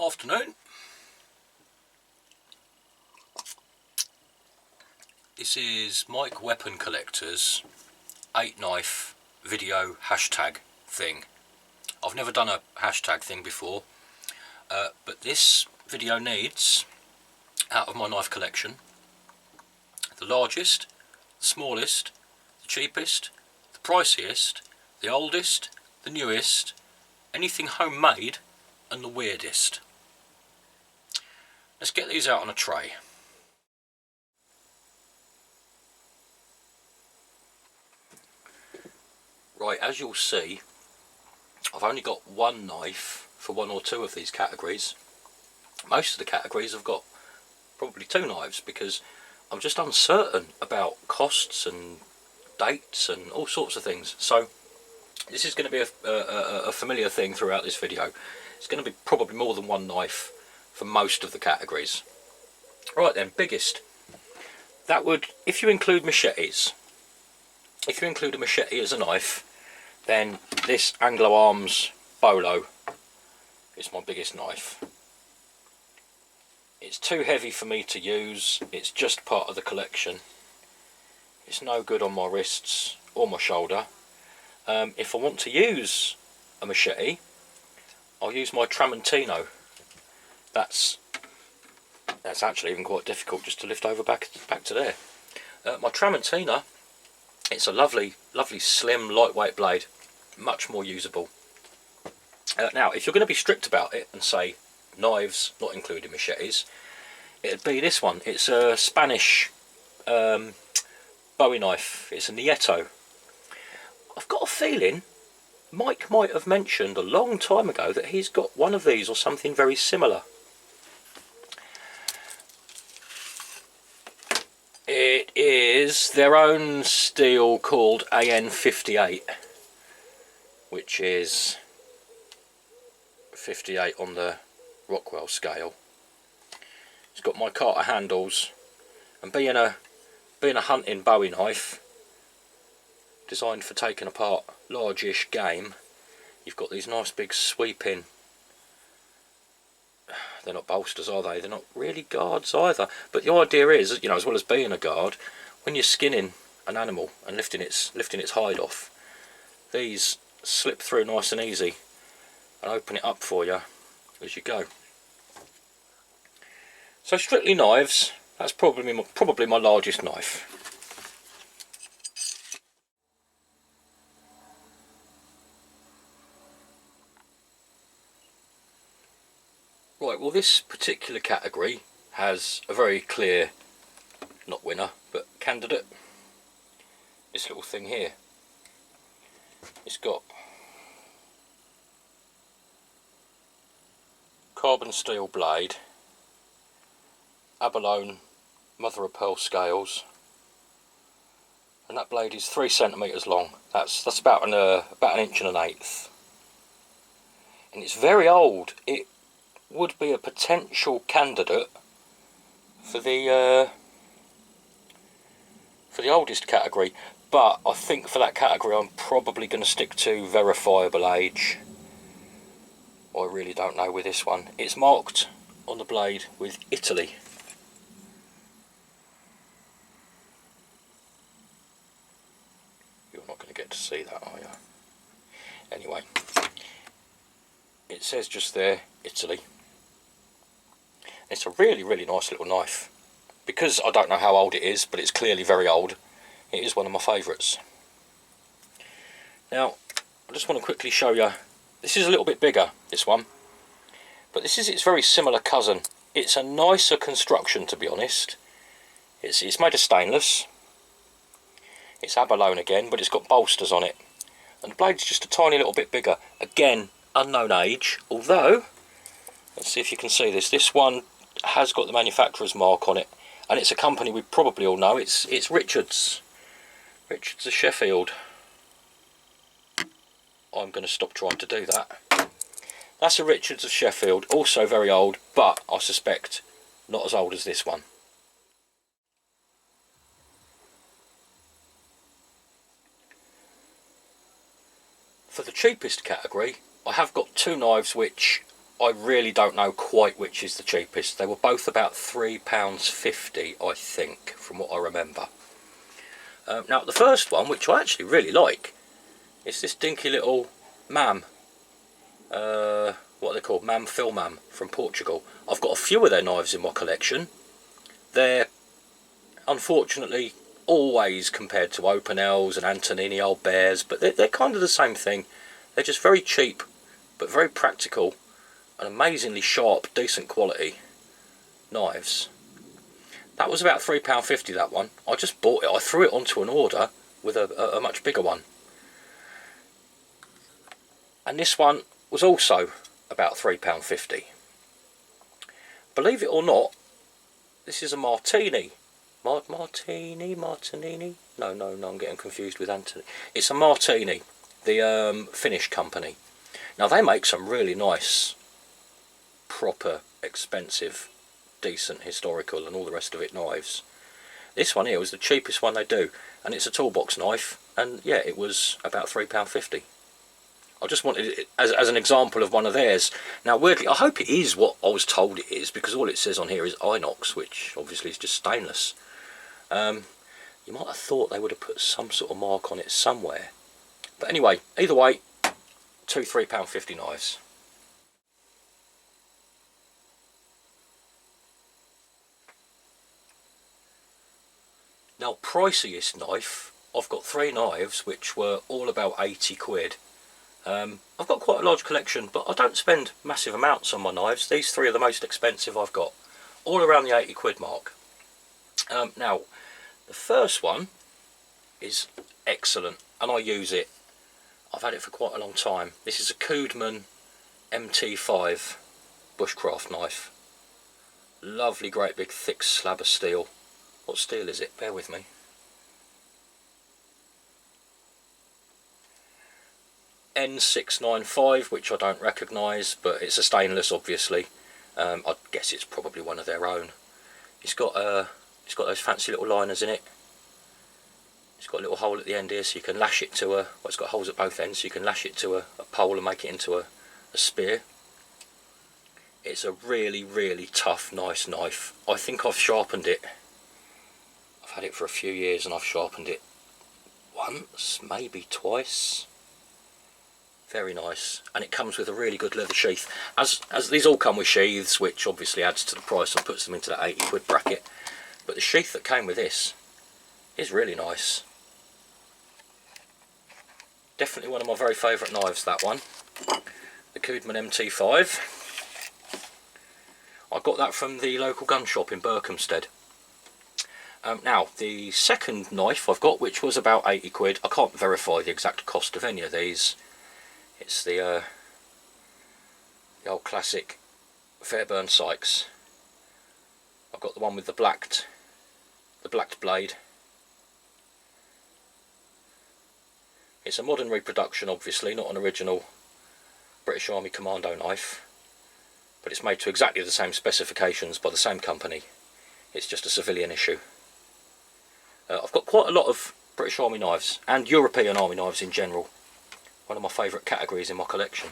Afternoon. This is Mike Weapon Collector's 8 knife video hashtag thing. I've never done a hashtag thing before, but this video needs, out of my knife collection, the largest, the smallest, the cheapest, the priciest, the oldest, the newest, anything homemade, and the weirdest. Let's get these out on a tray. Right, as you'll see, I've only got one knife for one or two of these categories. Most of the categories have got probably two knives because I'm just uncertain about costs and dates and all sorts of things. So this is going to be a familiar thing throughout this video. It's going to be probably more than one knife for most of the categories. Right then, biggest. That would, if you include machetes, if you include a machete as a knife, then this Anglo Arms Bolo is my biggest knife. It's too heavy for me to use, it's just part of the collection. It's no good on my wrists or my shoulder. If I want to use a machete, I'll use my Tramontino. That's actually even quite difficult just to lift over back to there. My Tramontina, it's a lovely slim lightweight blade, much more usable. Now if you're going to be strict about it and say knives not including machetes, it'd be this one. It's a Spanish Bowie knife. It's a Nieto. I've got a feeling Mike might have mentioned a long time ago that he's got one of these or something very similar. It is their own steel called AN58, which is 58 on the Rockwell scale. It's got my Carter handles, and being a hunting Bowie knife designed for taking apart large-ish game, you've got these nice big sweeping, they're not bolsters, are they? They're not really guards either, but the idea is, you know, as well as being a guard, when you're skinning an animal and lifting its hide off, these slip through nice and easy and open it up for you as you go. So strictly knives, that's probably my largest knife. Right, well this particular category has a very clear, not winner, but candidate. This little thing here. It's got carbon steel blade, abalone mother of pearl scales, and that blade is 3 centimeters long. That's about an inch and an eighth, and it's very old. It would be a potential candidate for the oldest category, but I think for that category I'm probably going to stick to verifiable age. I really don't know with this one. It's marked on the blade with Italy. You're not going to get to see that, are you? Anyway, it says just there, Italy. It's a really nice little knife. Because I don't know how old it is, but it's clearly very old, it is one of my favourites. Now, I just want to quickly show you, this is a little bit bigger, this one, but this is its very similar cousin. It's a nicer construction, to be honest. It's made of stainless. It's abalone again, but it's got bolsters on it. And the blade's just a tiny little bit bigger. Again, unknown age, although, let's see if you can see this. This one has got the manufacturer's mark on it, and it's a company we probably all know. It's Richards. Richards of Sheffield. I'm going to stop trying to do that. That's a Richards of Sheffield, also very old, but I suspect not as old as this one. For the cheapest category, I have got two knives which I really don't know quite which is the cheapest. They were both about £3.50, I think, from what I remember. Now the first one, which I actually really like, is this dinky little Mam. What are they called? Mam Filmam from Portugal. I've got a few of their knives in my collection. They're unfortunately always compared to Open L's and Antonini Old Bears, but they're kind of the same thing. They're just very cheap, but very practical and amazingly sharp, decent quality knives. That was about £3.50, that one. I just bought it. I threw it onto an order with a much bigger one. And this one was also about £3.50. Believe it or not, this is a Martini. Martini? No, I'm getting confused with Anthony. It's a Martini, the Finnish company. Now they make some really nice, proper, expensive, decent, historical and all the rest of it knives. This one here was the cheapest one they do, and it's a toolbox knife, and yeah, it was about £3.50. I just wanted it as an example of one of theirs. Now weirdly, I hope it is what I was told it is, because all it says on here is inox, which obviously is just stainless. You might have thought they would have put some sort of mark on it somewhere. But anyway, either way, two £3.50 knives. Now, priciest knife, I've got three knives which were all about 80 quid. I've got quite a large collection, but I don't spend massive amounts on my knives. These three are the most expensive I've got, all around the 80 quid mark. Now, the first one is excellent, and I use it. I've had it for quite a long time. This is a Kudeman MT5 Bushcraft knife. Lovely, great big thick slab of steel. What steel is it? Bear with me. N695, which I don't recognise, but it's a stainless, obviously. I guess it's probably one of their own. It's got those fancy little liners in it. It's got a little hole at the end here, so you can lash it to well, it's got holes at both ends, so you can lash it to a pole and make it into a spear. It's a really, really tough, nice knife. I think I've sharpened it. I've had it for a few years and I've sharpened it once, maybe twice. Very nice, and it comes with a really good leather sheath. As these all come with sheaths, which obviously adds to the price and puts them into that 80 quid bracket. But the sheath that came with this is really nice. Definitely one of my very favourite knives, that one. The Kudeman MT5. I got that from the local gun shop in Berkhamsted. Now, the second knife I've got, which was about 80 quid, I can't verify the exact cost of any of these. It's the old classic Fairburn Sykes. I've got the one with the blacked blade. It's a modern reproduction, obviously, not an original British Army Commando knife, but it's made to exactly the same specifications by the same company. It's just a civilian issue. I've got quite a lot of British Army knives and European Army knives in general. One of my favourite categories in my collection.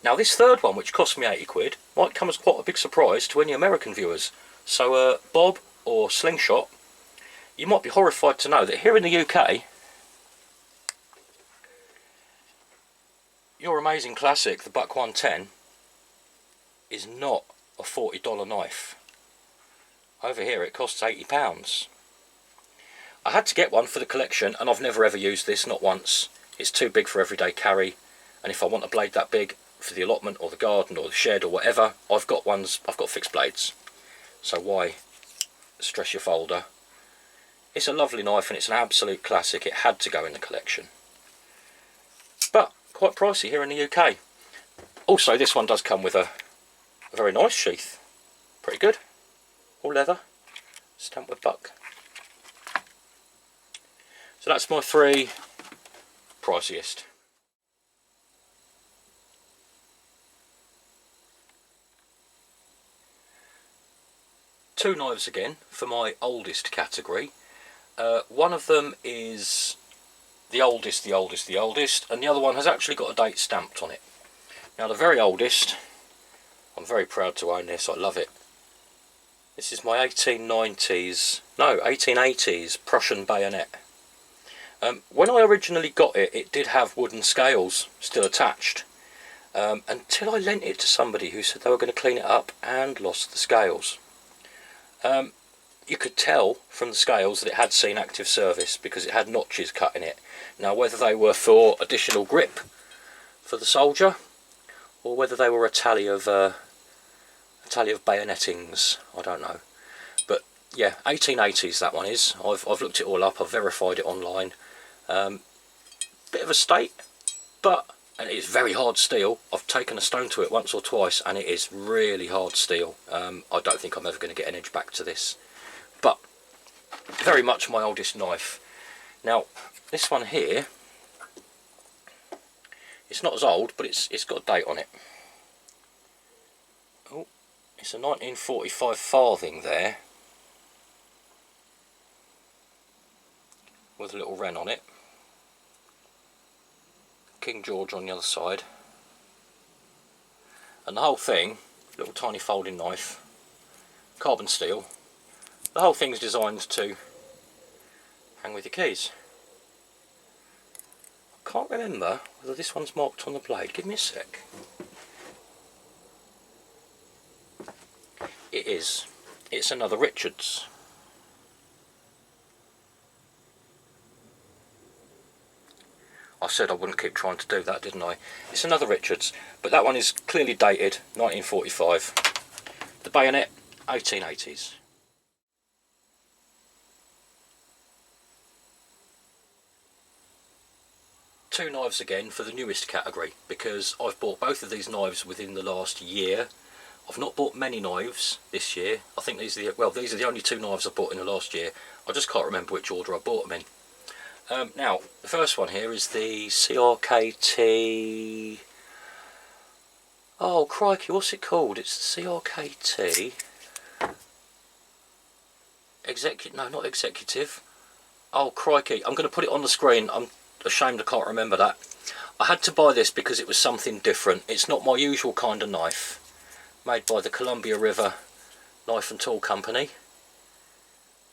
Now this third one, which cost me 80 quid, might come as quite a big surprise to any American viewers. So Bob or Slingshot, you might be horrified to know that here in the UK, your amazing classic, the Buck 110, is not a $40 knife. Over here it costs £80. I had to get one for the collection, and I've never ever used this, not once. It's too big for everyday carry, and if I want a blade that big for the allotment or the garden or the shed or whatever, I've got fixed blades. So why stress your folder? It's a lovely knife and it's an absolute classic. It had to go in the collection. But quite pricey here in the UK. Also, this one does come with a very nice sheath. Pretty good. All leather. Stamped with Buck. So that's my three priciest. Two knives again for my oldest category. One of them is the oldest, and the other one has actually got a date stamped on it. Now the very oldest, I'm very proud to own this, I love it. This is my 1880s Prussian bayonet. When I originally got it, it did have wooden scales still attached, until I lent it to somebody who said they were going to clean it up and lost the scales. You could tell from the scales that it had seen active service because it had notches cut in it. Now whether they were for additional grip for the soldier, or whether they were a tally of bayonettings, I don't know. But yeah, 1880s that one is. I've looked it all up, I've verified it online. Bit of a state, and it is very hard steel. I've taken a stone to it once or twice and it is really hard steel. I don't think I'm ever going to get an edge back to this, but very much my oldest knife. Now this one here, it's not as old, but it's got a date on it. Oh, it's a 1945 farthing there, with a little wren on it. King George on the other side. And the whole thing, little tiny folding knife, carbon steel. The whole thing's designed to hang with your keys. I can't remember whether this one's marked on the blade. Give me a sec. It is. It's another Richards. I said I wouldn't keep trying to do that, didn't I? It's another Richards, but that one is clearly dated 1945. The bayonet, 1880s. Two knives again for the newest category, because I've bought both of these knives within the last year. I've not bought many knives this year. I think these are the only two knives I bought in the last year. I just can't remember which order I bought them in. Now, the first one here is the CRKT... Oh, crikey, what's it called? It's the CRKT... No, not Executive. Oh, crikey, I'm going to put it on the screen. I'm ashamed I can't remember that. I had to buy this because it was something different. It's not my usual kind of knife. Made by the Columbia River Knife and Tool Company.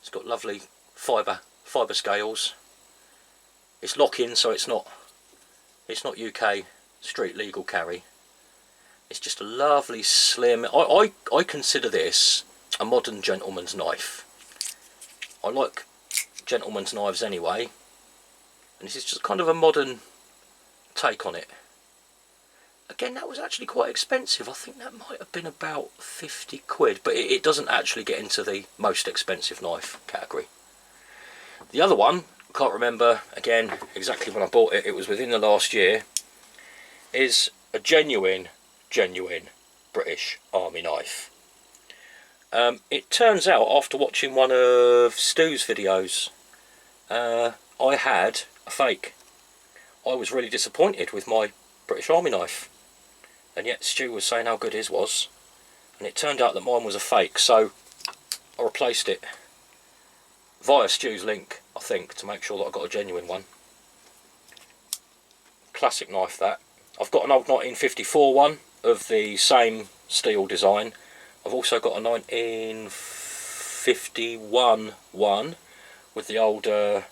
It's got lovely fibre scales. It's lock-in, so it's not UK street legal carry. It's just a lovely slim. I consider this a modern gentleman's knife. I like gentleman's knives anyway, and this is just kind of a modern take on it. Again, that was actually quite expensive. I think that might have been about 50 quid, but it doesn't actually get into the most expensive knife category. The other one, can't remember again exactly when I bought it, it was within the last year, is a genuine British Army knife. It turns out, after watching one of Stu's videos, I had a fake. I was really disappointed with my British Army knife, and yet Stu was saying how good his was, and it turned out that mine was a fake, so I replaced it via Stu's link, I think, to make sure that I got a genuine one. Classic knife that. I've got an old 1954 one of the same steel design. I've also got a 1951 one with the old, I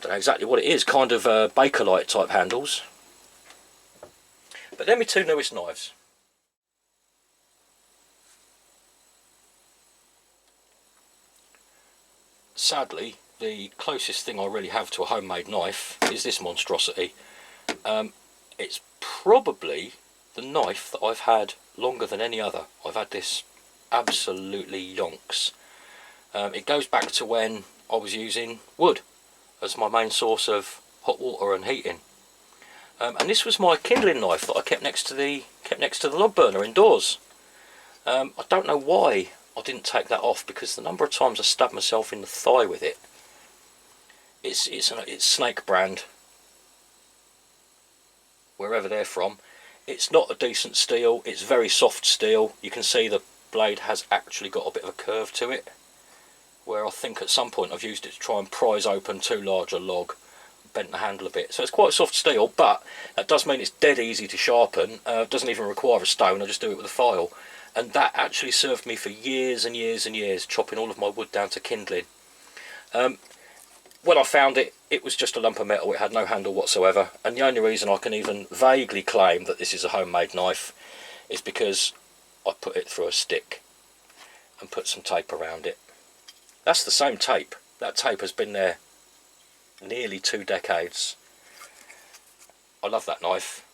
don't know exactly what it is, kind of Bakelite type handles. But they're my two newest knives. Sadly, the closest thing I really have to a homemade knife is this monstrosity. It's probably the knife that I've had longer than any other. I've had this absolutely yonks. It goes back to when I was using wood as my main source of hot water and heating. And this was my kindling knife that I kept next to the log burner indoors. I don't know why I didn't take that off, because the number of times I stabbed myself in the thigh with it. It's Snake brand, wherever they're from. It's not a decent steel. It's very soft steel. You can see the blade has actually got a bit of a curve to it, where I think at some point I've used it to try and prise open too large a log, bent the handle a bit. So it's quite soft steel, but that does mean it's dead easy to sharpen. Doesn't even require a stone, I just do it with a file. And that actually served me for years and years and years, chopping all of my wood down to kindling. When I found it, it was just a lump of metal, it had no handle whatsoever. And the only reason I can even vaguely claim that this is a homemade knife is because I put it through a stick and put some tape around it. That's the same tape. That tape has been there nearly 2 decades. I love that knife.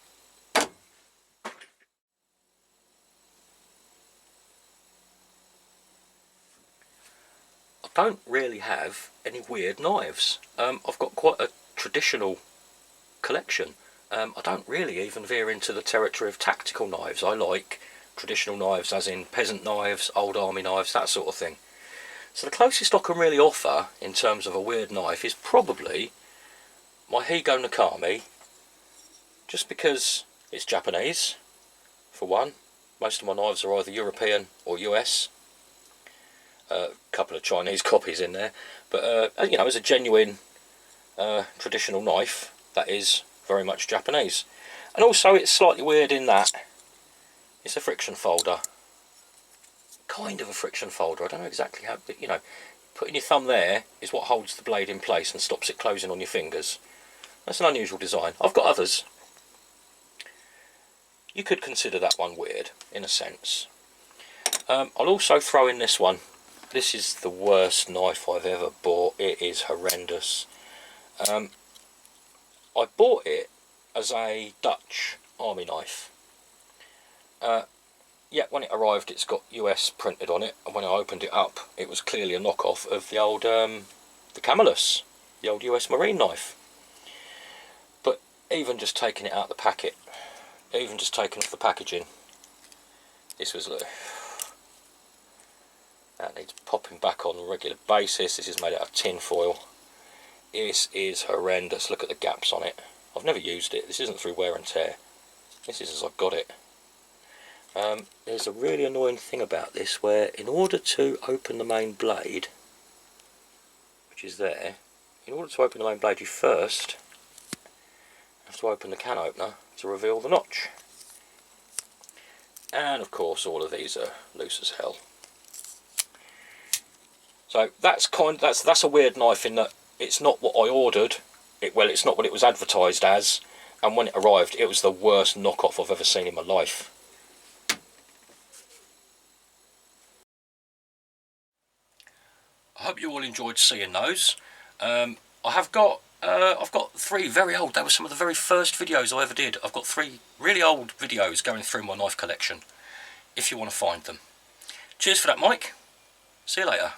I don't really have any weird knives. I've got quite a traditional collection. I don't really even veer into the territory of tactical knives. I like traditional knives, as in peasant knives, old army knives, that sort of thing. So the closest I can really offer in terms of a weird knife is probably my Higo Nakami, just because it's Japanese, for one. Most of my knives are either European or US. A couple of Chinese copies in there, but you know, as a genuine traditional knife, that is very much Japanese. And also it's slightly weird in that it's a friction folder. Kind of a friction folder, I don't know exactly how, but you know, putting your thumb there is what holds the blade in place and stops it closing on your fingers. That's an unusual design. I've got others. You could consider that one weird, in a sense. I'll also throw in this one. This is the worst knife I've ever bought. It is horrendous. I bought it as a Dutch army knife. Yeah, when it arrived it's got US printed on it, and when I opened it up it was clearly a knockoff of the old the Camillus, the old US Marine knife. But even just taking it out of the packet, even just taking off the packaging, this was that needs popping back on a regular basis. This is made out of tin foil. This is horrendous. Look at the gaps on it. I've never used it. This isn't through wear and tear. This is as I've got it. There's a really annoying thing about this, where in order to open the main blade, which is there, in order to open the main blade you first have to open the can opener to reveal the notch. And of course all of these are loose as hell. So that's a weird knife in that it's not what I ordered. It's not what it was advertised as, and when it arrived it was the worst knockoff I've ever seen in my life. I hope you all enjoyed seeing those. I've got 3 very old, they were some of the very first videos I ever did. I've got 3 really old videos going through my knife collection, if you want to find them. Cheers for that, Mike. See you later.